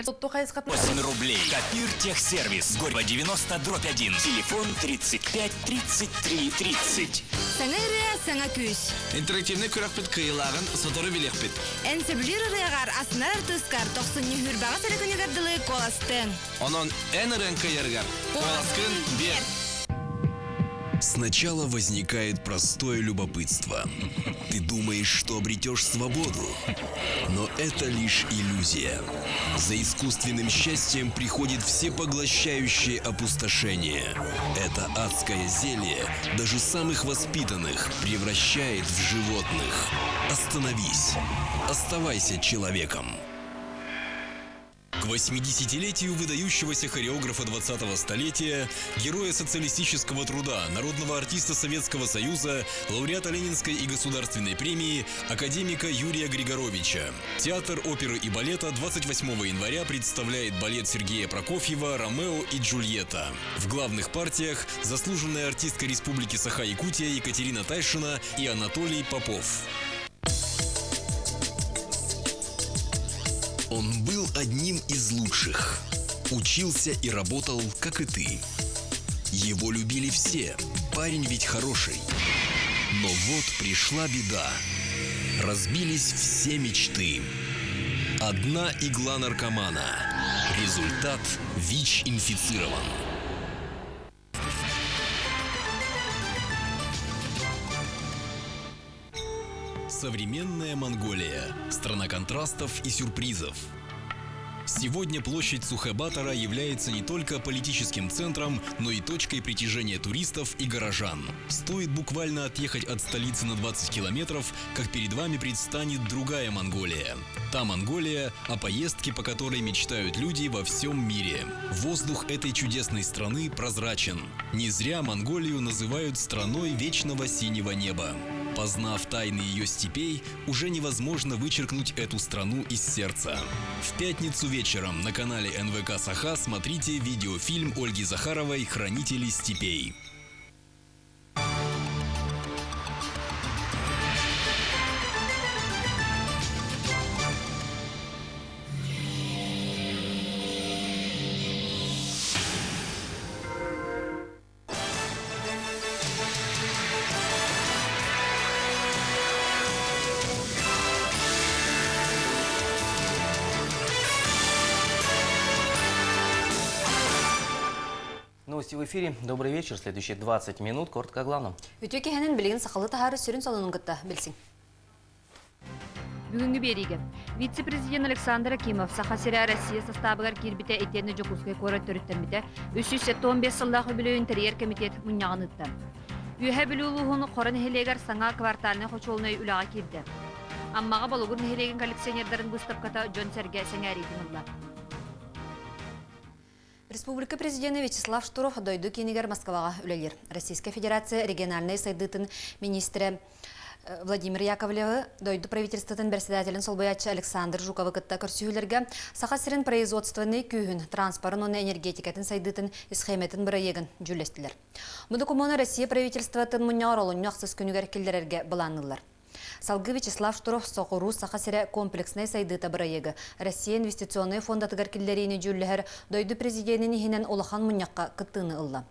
8 рублей. Копир техсервис. Горько 90/1. Телефон 35 33 30. Саңа күш. Интерактивный көрәкпет кыйлагын сотыры билekpit. Энсеблир регар аснар тускар 90 хүрбага телекөнөгөрдүлө коластын. Онон энеренка яргар. Коласкын бер. Сначала возникает простое любопытство. Ты думаешь, что обретешь свободу, но это лишь иллюзия. За искусственным счастьем приходит всепоглощающее опустошение. Это адское зелье даже самых воспитанных превращает в животных. Остановись. Оставайся человеком. К 80-летию выдающегося хореографа 20-го столетия, героя социалистического труда, народного артиста Советского Союза, лауреата Ленинской и государственной премии, академика Юрия Григоровича. Театр оперы и балета 28 января представляет балет Сергея Прокофьева «Ромео и Джульетта». В главных партиях заслуженная артистка Республики Саха-Якутия Екатерина Тайшина и Анатолий Попов. Он был одним из лучших. Учился и работал, как и ты. Его любили все. Парень ведь хороший. Но вот пришла беда. Разбились все мечты. Одна игла наркомана. Результат – ВИЧ инфицирован. Современная Монголия. Страна контрастов и сюрпризов. Сегодня площадь Сухебатора является не только политическим центром, но и точкой притяжения туристов и горожан. Стоит буквально отъехать от столицы на 20 километров, как перед вами предстанет другая Монголия. Та Монголия, о поездке по которой мечтают люди во всем мире. Воздух этой чудесной страны прозрачен. Не зря Монголию называют страной вечного синего неба. Познав тайны ее степей, уже невозможно вычеркнуть эту страну из сердца. В пятницу вечером на канале НВК Саха смотрите видеофильм Ольги Захаровой «Хранители степей». Новости в эфире. Добрый вечер. Следующие 20 минут. Коротко о главном. Үтөкеһенен билген сахалы тахары сүрін салынын гытта билсин. Бүгінгі береге. Вице-президент Александр Акимов Саха-Сирия Россия составыгар кирбите этенне жокускай корат төрүттенбите 315 сыллах өбүлөйүн терьер комитет муньягын ытты. Үйе білулуғын қорын хелегер саңа кварталына хочолуной үлаға кирді. Аммаға балугун хелеген коллекционердарын выставката Джон Серге сәңәретін ұлла. Республика президенты Вячеслав Штуров дойду кенигер Москвага үлелер. Российская Федерация региональной сайдытын министрі Владимир Яковлевы дойду правительствотын председателін солбаячы Александр Жуковы кытта көрсүйлерге сахасырын производственный күйін, транспорын, энергетикатын сайдытын исхеметін бірайегін жүлестілер. Мұды коммуна Россия правительствотын мұньяғыр олын яқсыз күнігер келдерерге бұланылар. Салгы Вячеслав Штуров соқыру сахасыра комплексный сайдыта бірайегі. Россия инвестиционный фондатыгар келдерейні жүлләр дойду президентін ихінен олахан мұньяққа кыттыны ылла.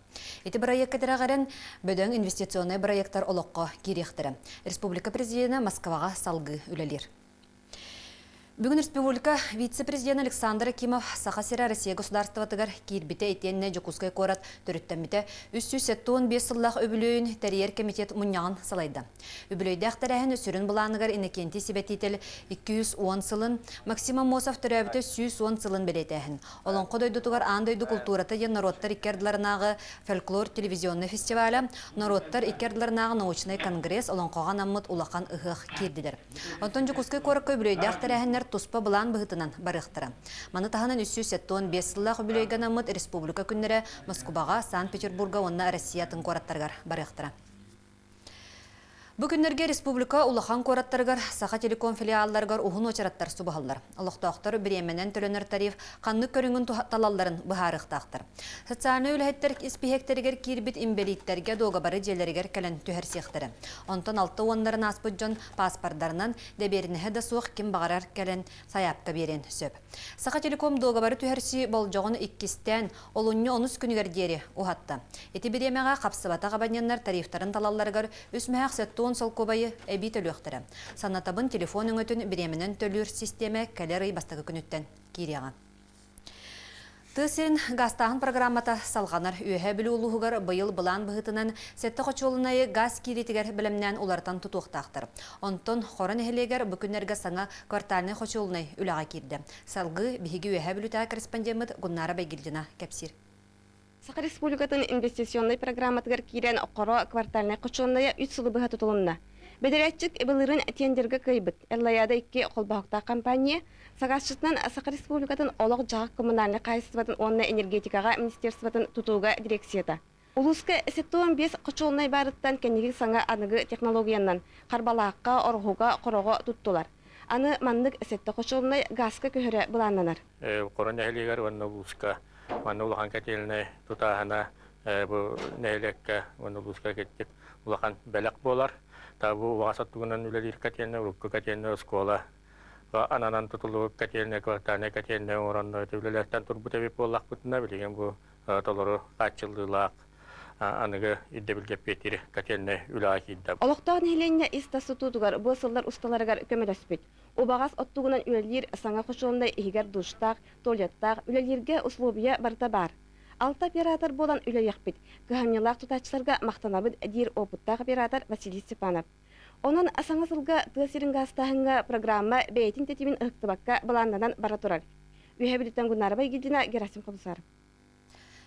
Эти проект катерағарын бөдөң инвестиционный проекттар олыққа керектірі. Республика президенті Москваға салгы үлелер. Бүгін республика вице-президент Александр Акимов Саха-Сирия Россия государствотыгар кирбите этенне жокускай корат төрүттенбите 315 сыллах өбүлөйүн терьер комитет муньягын салайды. Өбүлөйдө актарахын өсүрүн булааныгар инекенти сибетител 210 сылын, Максимом Мосов төрөбүтө 110 сылын белетехин. Олонко дойдутугар андойду культурата ен народтар иккердларынагы фольклор телевизионный фестиваля, народтар иккердларынагы научный конгресс олонкога наммыт улахан ыхых кирдидер. Онтон жокускай коракка өбүлөйдө актарахыннар туспа былан быһытынан барықтыра. Маны таханын 315 сыллах өбүлөйгөн аммыт республика күннері Москваға, Санкт-Петербурга, онна Россиятын кораттаргар барықтыра. Бүгүннерге республика улахан кораттаргар, Саха телеком филиалларгар ухун очараттар субахаллар. Олохтоохтор биременен төлөнөр тариф канны көрүнгүн талалларын быхарыктактыр. Социальный үлһеттер испихектеригер кирбит имбелиттерге доогабары желеригер келен түһәрсиектери. Онтон 6 оннарын аспыджон паспорттарынан деберинеһе да суох ким багарар келен саяпка берен сөп. Саха телеком доогабары түһәрси болжогон 2-тен олунню 10 күнүгер дери ухатта. Эти биремега капсыбата габаняннар тарифтарын талалларгар үсмәһәк сеттуон сол кобайы эбит өлөктөрө. Санатабын телефонун өтүн биременен төлүр системе калерый бастагы күнүттен кирияга. Тысырын гастағын программата салғанар үйе білі ұлығығар бұйыл бұлан бұғытынан сетті қочуылынайы газ киретігер білімнен олардан тұтуқтақтыр. Онтон қорын әхелегер бүкінерге саңа кварталны қочуылынай үліға кирді. Салғы бігі үйе білі корреспондент Гуннара Байгилдина кәпсір. Саха Республикатын инвестиционный программатыгар кирен оқоро квартальный қочуылыная 3 сылы бұға тұтылынна. Бедерәтчик бұлырын тендерге көйбіт. Әрлаяда 2 қолбақта компания Сагасчытынан Саха Республикатын олық жағық коммунальный қайсыватын онна энергетикаға министерстватын тұтуға дирекцията. Улуска сеттуын 5 қочуылынай барыттан кәнеге саңа анығы технологиянан қарбалаққа, орғуға, қорығы тұттылар. Аны маннық сетті қочуылынай газқа көхірі бұлананар. Корон әхелегер ванна улуска, ванна улахан кәтеліне тұтағана бұл нәйлекке ванна улуска кеттік улахан бәләк болар. Табу васаттығынан үлелер кәтеліне, ұрыққы кәтеліне ұскола. Ананан тұтылығы кәтеліне, квартаны кәтеліне оранды төвлелерден тұрбы тәбеп болақ бұтына білеген бұл толыры қатшылдылақ. Анығы идде білгеп бетері кәтеліне үләға кейді. Олықтағын хеленне истасы тұтығар, бұл сылдар ұсталарығар көмел өспет. Обағас оттығынан үлелер саңа құшуындай егер душтақ, туалеттақ, үлелерге условия барда бар. Алты оператор болан үле яқпет. Көханнелақ тұтачыларға мақтанабыд дир опыттақ оператор Василий Степанов. Онын асаңа сылға тығасырын ғастағынға программа бәйтін тетімін ұқтыбаққа баланданан бара тұрар. Үйе білеттен Гуннара Байгилдина, Герасим Қобысар.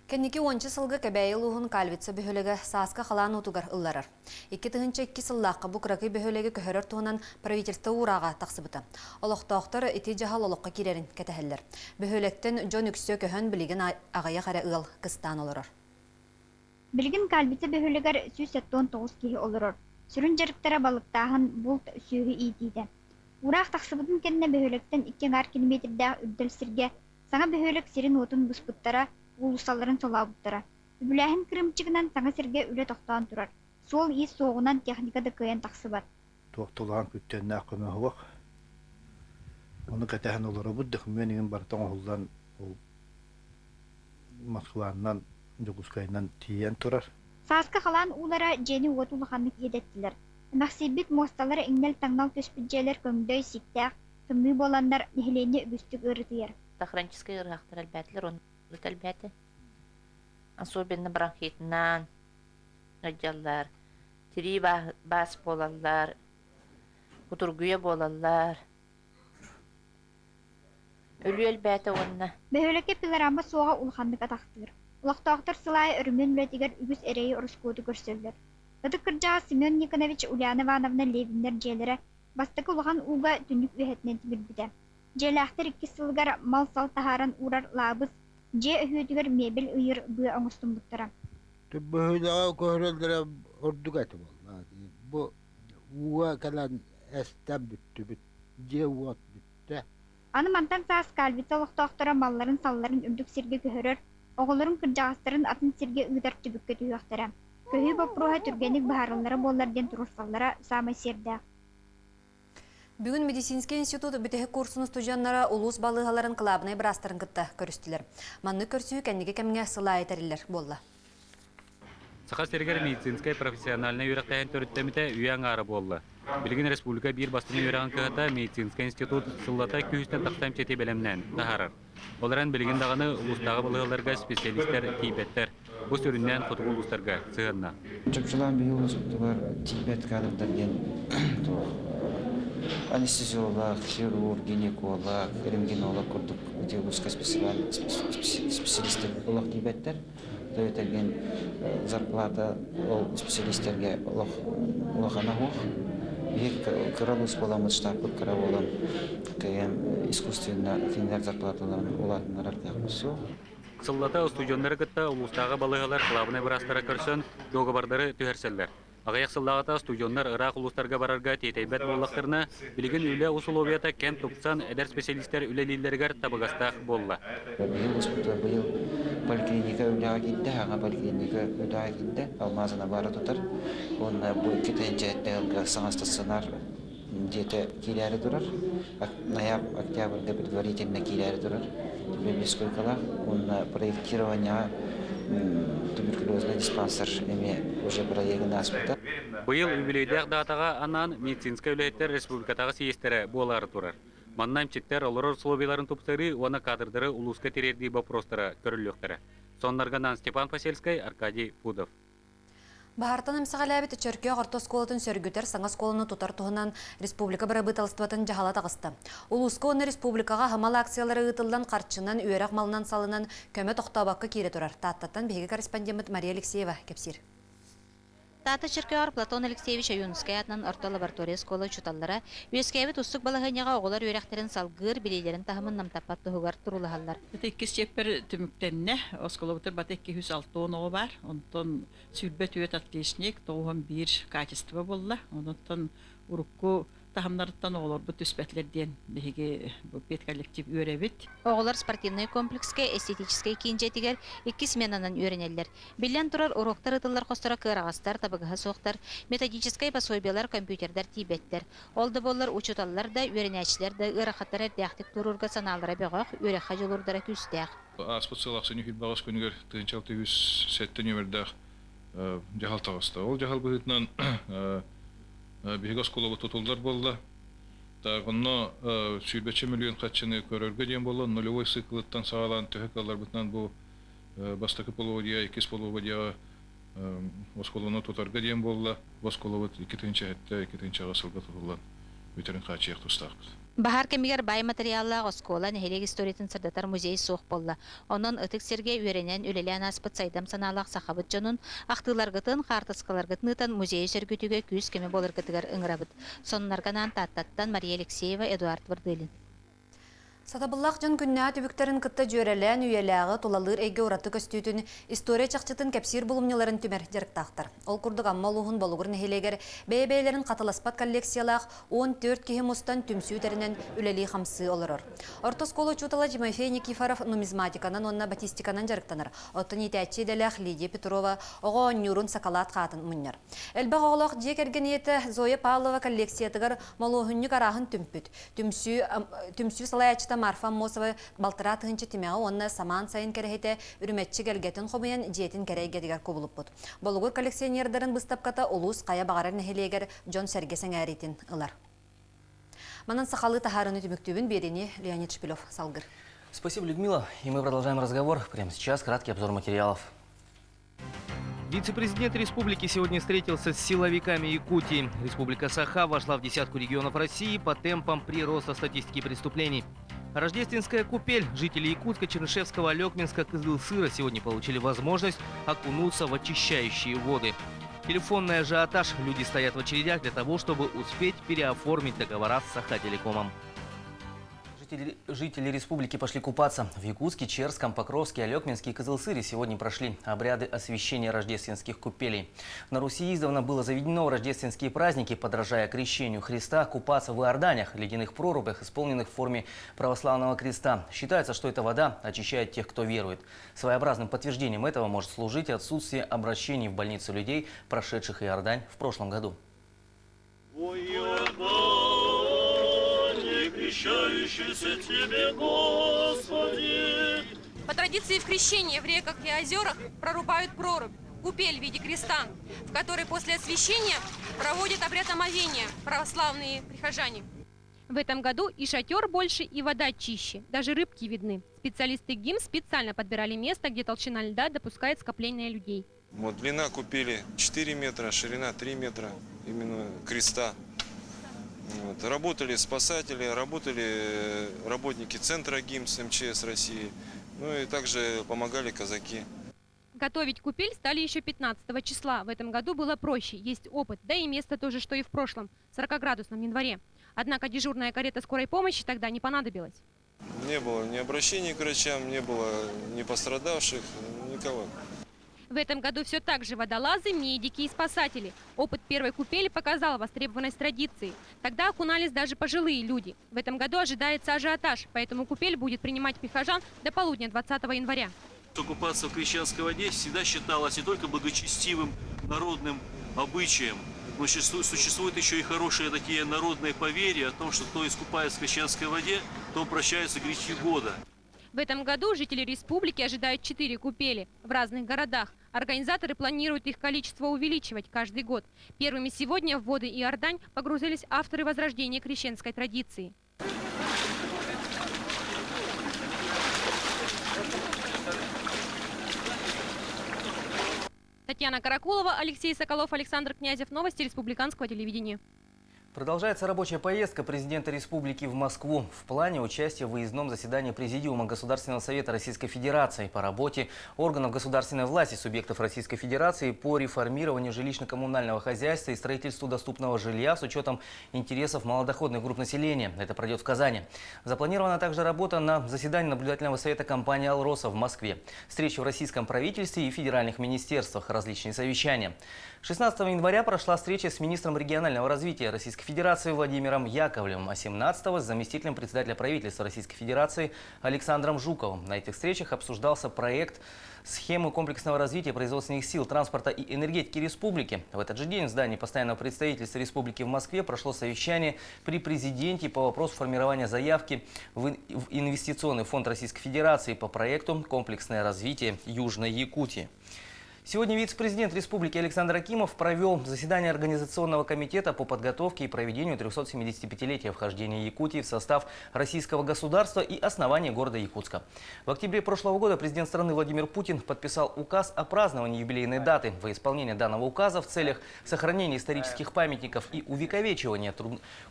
Кенники 10 сылғы кәбәйі луғын калвитса бөхөлігі саасқа қалан ұтығар ұлларар. 2 сыллаққа бұқырақы бөхөлігі көхөрір туғынан правительство ұраға тақсыбыта. Олықтауқтар еті жағал олыққа керерін кәтәхілдер. Бөхөліктен Джон Үксө көхін білген ағая қара ұл қыстан олырар. Білген калвитса бөхөлігер 179 кейі олырар. Сүрін жарықтара балықтағын бұлт сүйі идейді. Урақ тақсыбытын кенне бөхөліктен 2 километрдегі үдділсірге саңа бөхөлік серін отын бұспыттара улусаларын солабыттыра. Бүләһін кірімчігінен саңа серге үлі тоқтан тұрар. Сол ес соғынан техникада көйен тақсы бар. Тоқтылған күттеніне ақымы хуақ. Оны кәтәхін олары бұддық. Менің бартан оғылдан Москваннан, Жогускайнан тиен тұрар. Саасқа қалан улара жені отулығанлық едеттілер. Мәқсебет мосталары еңнел таңнал төспіджелер көмдөй сиктәқ, тымны боландар нехлене үгістік ұрытыер. Тахранческая ырғақтар әлбәтілер, оны әлбәті. Особенно бронхитынан өдялар, тири бас болалар, кутургуя болалар. Өлі әлбәті онына. Бөхөлеке пилорама соға улхандық атақтыр. Улақтақтыр сылай өрмен үлетігер үгіз әрейі ұрыскоды көрсөлдер. Ыдық кыржаға Семен Никонович Ульяна Ивановна Левинер желері бастықы улған уға түнік үйетінен тімірбіді. Желәқтір 2 сылғар мал сал тахаран урар лабыз, же өйдігер мебел үйір бұй оңыстым бұттыра. Бұйдаға көрілдері ордық әті бол. Бұ уға кәлін әстен бүтті бүт, же уғат бүтті. Аны мантан саас калвица олықтақтыра малларын салларын үрдік серге көхірір, оғыларын кыржағыстарын атын серге ұйдар түбікке түйіқтыра. Көйі бопруға түргенік бағарылары болларден тұрырсаллара самай серді. Бүгін медицинский институт бүтәһе курсын студенттары улус балыгаларын клабынай брастарын кытта көрістілер. Манны көрсүү кәнеге кәміңе сыла айтарилер болла. Саха сергер медицинская профессиональная үйрәктәһен төрүттәмите үйәң ары болла. Билген республика бир бастыны үйрәгән кыһата медицинский институт сыллата күһүстән тактам чете белемнән таһарар. Оларан билген даганы улустагы балыгаларга специалисттер тибеттер. Бу сөрүннән фото улустарга сыгынна. Чөкчелән биолог бар тибет кадрлардан анестезиолог, хирург, гинеколог, рентгенолог курдук диагностика специалисттер олох тибеттер. Төйтелген зарплата ол специалисттерге олохана хух. Бир кыралыс боламыз штабы кыраволан кайын искусственно тиңдер зарплаталарын олатынар артакмысу. Сыллата студенттары кытта улустагы балыгалар клабына брастара көрсөн договордары түһәрселләр. Агаяк сыллағата студионнар Ирақ улустарға барарға тетейбет боллақтарына білген үлі условията кем тупсан эдер специалисттер үлелилергер табығастақ болла. Быйыл поликлиника үләға китті, аға поликлиника үләға китті, алмазына бары тұтыр. Онна бұл кетенчеттегі саңа стационар деті келері тұрар. Ноябрь, октябрьда предварительно келері тұрар. Бесколькала, онна проектирование туберкулезный диспансер уже проектен аспекта. Быйыл юбилейдәк датаға анан медицинская үләйттер республикатағы съездері болары турар. Маннайм четтер олорор словиларын туптары, оны кадрдары улуска терердей вопростары көріліқтері. Соннарганан Степан Посельский, Аркадий Пудов. Бахартан эмсагалябит Чөркө орто сколатын сөргүтер саңа сколаны тутар туһунан республика барабыталыстыбатын жахала тагысты. Улуска оны республикага хамал акциялары ытылдан карчынан үйрәк малынан салынан көмө токтабакка кире турар. Таттаттан биги корреспондент Мария Алексеева кепсир. Тата Чиркеор Платон Алексеевич Аюнская атынан орто лаборатория скола чуталлара үескәбит уссук балаһыняга оголар үйрәктерин салгыр билейлерин тахымын намтаппат туһугар турулаһаллар. Теккис чеппер түмүктенне осколобутер батекки 206 бар. Онтон сүлбет үет отличник, тоғын бир качество болла. Онтон урукку тахымнарыттан оголор бу түспетлерден биге бу пет коллектив үйрәбит. Оголар спортивный комплекске эстетический кинжетигер 2 сменанан үйренеллер. Билен турар уроктар ытыллар костора кырагастар табыгы соқтар, методический пособиялар компьютердер тибеттер. Олды боллар учуталлар да үйренәчләр да ырахаттар әрдәхтик турурга саналдыра бегак үйрәхә жолурдара күстәк. Аспыцылак сыны хитбагас күнгер тынчалты 107 нөмердә жахал тагыста. Ол жахал быгытнан бигас колобы тотулдар болду. Тагынно сүйлбече миллион катчыны көрөргө ден болду. Нулевой циклыттан сагалан төһөкалар бутнан бу бастакы половодия, экис половодия осколону тотарга ден болду. Осколобы 2-нче хәттә 2-нче гасырда тотулган үтерен качык тустакбыз. Бахар кемигер бай материалла оскола нехелек историятын сырдатар музей соқ болла. Онон ытык серге үйренен үлелен аспыт сайдам саналақ сақабыт жонун, ақтыларгытын, қартысқаларгытнытын музей сөргүтүгө күз кеме болыргытыгар ыңырабыт. Соннарганан таттаттан Мария Алексеева, Эдуард Вардылин. Сатабыллақ жын күнне түбіктерін кытта жөрелән үйеләғы толалыр әйге ораты көстүйтін история чақчытын кәпсир бұлымнеларын түмер жеріктақтыр. Ол күрдік амма луғын болуғыр нехелегер бәйбәйлерін қаталаспат коллекциялақ 14 кеге мұстан түмсүйтерінен үлелі қамсы олырыр. Орта сколы чутала Тимофей Никифоров нумизматиканан, онна батистиканан жарықтаныр. Оттын етәтчі дәләқ Лидия Петрова оға оннюрын сакалат қатын мұннар. Әлбәқ оғылақ жекерген еті Зоя Павлова коллекциятығыр малуғыннық арағын түмпіт. Түмсүй салаячы Марфа Мосова балтыра тыгынчы тимега онна саман сайын керехете үрүмәтчи келгетин хобуян жетин керейгедигер кобулуп бут. Болгор коллекционердерин быстапката улус кая багарар нехелегер Джон Сергесен әритин ылар. Манан сахалы тахарыны түмүктүбүн берени Леонид Шпилев салгыр. Спасибо, Людмила. И мы продолжаем разговор. Прямо сейчас краткий обзор материалов. Вице-президент республики сегодня встретился с силовиками Якутии. Республика Саха вошла в десятку регионов России по темпам прироста статистики преступлений. Рождественская купель. Жители Якутска, Чернышевского, Алекминска, Кызылсыра сегодня получили возможность окунуться в очищающие воды. Телефонный ажиотаж. Люди стоят в очередях для того, чтобы успеть переоформить договора с Саха-телекомом. Жители республики пошли купаться. В Якутске, Черском, Покровске, Алекминске и Кызылсыре сегодня прошли обряды освящения рождественских купелей. На Руси издавна было заведено в рождественские праздники, подражая крещению Христа, купаться в иорданях, ледяных прорубях, исполненных в форме православного креста. Считается, что эта вода очищает тех, кто верует. Своеобразным подтверждением этого может служить отсутствие обращений в больницу людей, прошедших Иордань в прошлом году. Тебе, Господи. По традиции в крещении в реках и озерах прорубают прорубь, купель в виде креста, в которой после освящения проводят обряд омовения православные прихожане. В этом году и шатер больше, и вода чище. Даже рыбки видны. Специалисты ГИМ специально подбирали место, где толщина льда допускает скопление людей. Вот длина купели 4 метра, ширина 3 метра, именно креста. Вот. Работали спасатели, работали работники центра ГИМС МЧС России, ну и также помогали казаки. Готовить купель стали еще 15 числа. В этом году было проще, есть опыт, да и место тоже, что и в прошлом, 40-градусном январе. Однако дежурная карета скорой помощи тогда не понадобилась. Не было ни обращений к врачам, не было ни пострадавших, никого. В этом году все так же водолазы, медики и спасатели. Опыт первой купели показал востребованность традиции. Тогда окунались даже пожилые люди. В этом году ожидается ажиотаж, поэтому купель будет принимать прихожан до полудня 20 января. Купаться в крещенской воде всегда считалось не только благочестивым народным обычаем, но существуют еще и хорошие такие народные поверья о том, что кто искупается в крещенской воде, то прощаются грехи года. В этом году жители республики ожидают 4 купели в разных городах. Организаторы планируют их количество увеличивать каждый год. Первыми сегодня в воды Иордань погрузились авторы возрождения крещенской традиции. Татьяна Каракулова, Алексей Соколов, Александр Князев. Новости республиканского телевидения. Продолжается рабочая поездка президента республики в Москву. В плане участия в выездном заседании Президиума Государственного совета Российской Федерации по работе органов государственной власти субъектов Российской Федерации по реформированию жилищно-коммунального хозяйства и строительству доступного жилья с учетом интересов малодоходных групп населения. Это пройдет в Казани. Запланирована также работа на заседании наблюдательного совета компании «Алроса» в Москве. Встречи в российском правительстве и федеральных министерствах, различные совещания. 16 января прошла встреча с министром регионального развития Российской Федерации Владимиром Яковлевым, а 17-го с заместителем председателя правительства Российской Федерации Александром Жуковым. На этих встречах обсуждался проект схемы комплексного развития производственных сил, транспорта и энергетики республики. В этот же день в здании постоянного представительства республики в Москве прошло совещание при президенте по вопросу формирования заявки в инвестиционный фонд Российской Федерации по проекту «Комплексное развитие Южной Якутии». Сегодня вице-президент республики Александр Акимов провел заседание Организационного комитета по подготовке и проведению 375-летия вхождения Якутии в состав российского государства и основания города Якутска. В октябре прошлого года президент страны Владимир Путин подписал указ о праздновании юбилейной даты. Во исполнение данного указа в целях сохранения исторических памятников и увековечивания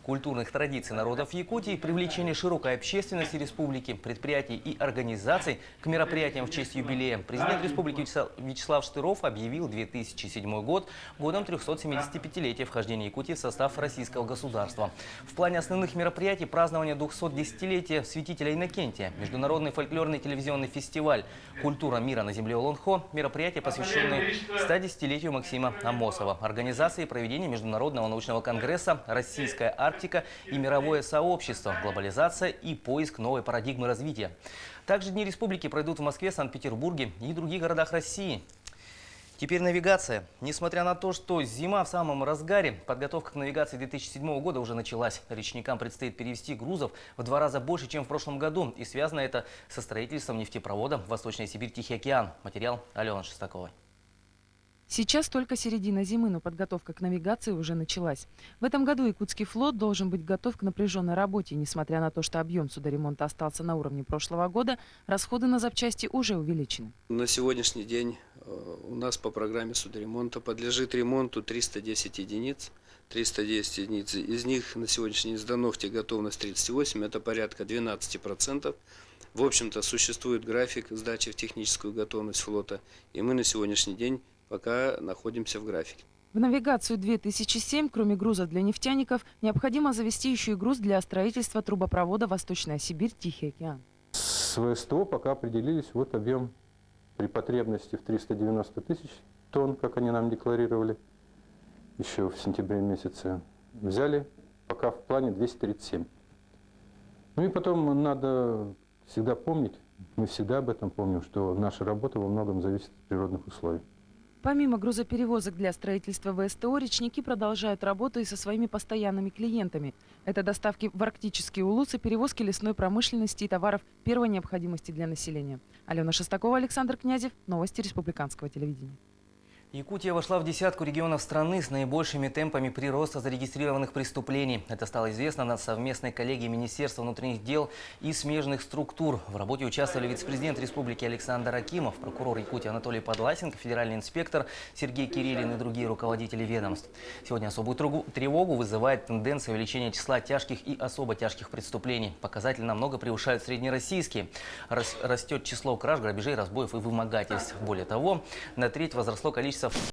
культурных традиций народов Якутии, привлечения широкой общественности республики, предприятий и организаций к мероприятиям в честь юбилея, президент республики Вячеслав Штыров объявил 2007 год годом 375-летия вхождения Якутии в состав российского государства. В плане основных мероприятий празднования 210-летия святителя Иннокентия, международный фольклорный телевизионный фестиваль «Культура мира на земле Олонхо», мероприятия, посвященные 110-летию Максима Амосова, организации проведения Международного научного конгресса «Российская Арктика и мировое сообщество. Глобализация и поиск новой парадигмы развития». Также Дни республики пройдут в Москве, Санкт-Петербурге и других городах России. Теперь навигация. Несмотря на то, что зима в самом разгаре, подготовка к навигации 2007 года уже началась. Речникам предстоит перевести грузов в 2 раза больше, чем в прошлом году. И связано это со строительством нефтепровода Восточная Сибирь, Тихий океан. Материал Алены Шестаковой. Сейчас только середина зимы, но подготовка к навигации уже началась. В этом году Якутский флот должен быть готов к напряженной работе. Несмотря на то, что объем судоремонта остался на уровне прошлого года, расходы на запчасти уже увеличены. На сегодняшний день у нас по программе судоремонта подлежит ремонту 310 единиц. 310 единиц. Из них на сегодняшний день сдано в техготовность 38, это порядка 12%. В общем-то, существует график сдачи в техническую готовность флота, и мы на сегодняшний день пока находимся в графике. В навигацию 2007, кроме груза для нефтяников, необходимо завести еще и груз для строительства трубопровода Восточная Сибирь, Тихий океан. С ВСТО пока определились, вот объем при потребности в 390 тысяч тонн, как они нам декларировали еще в сентябре месяце. Взяли пока в плане 237. Ну и потом надо всегда помнить, мы всегда об этом помним, что наша работа во многом зависит от природных условий. Помимо грузоперевозок для строительства ВСТО, речники продолжают работу и со своими постоянными клиентами. Это доставки в арктические улусы, перевозки лесной промышленности и товаров первой необходимости для населения. Алена Шестакова, Александр Князев. Новости республиканского телевидения. Якутия вошла в десятку регионов страны с наибольшими темпами прироста зарегистрированных преступлений. Это стало известно на совместной коллегии Министерства внутренних дел и смежных структур. В работе участвовали вице-президент республики Александр Акимов, прокурор Якутии Анатолий Подласенко, федеральный инспектор Сергей Кириллин и другие руководители ведомств. Сегодня особую тревогу вызывает тенденция увеличения числа тяжких и особо тяжких преступлений. Показатели намного превышают среднероссийские. Растет число краж, грабежей, разбоев и вымогательств. Более того, на треть возросло количество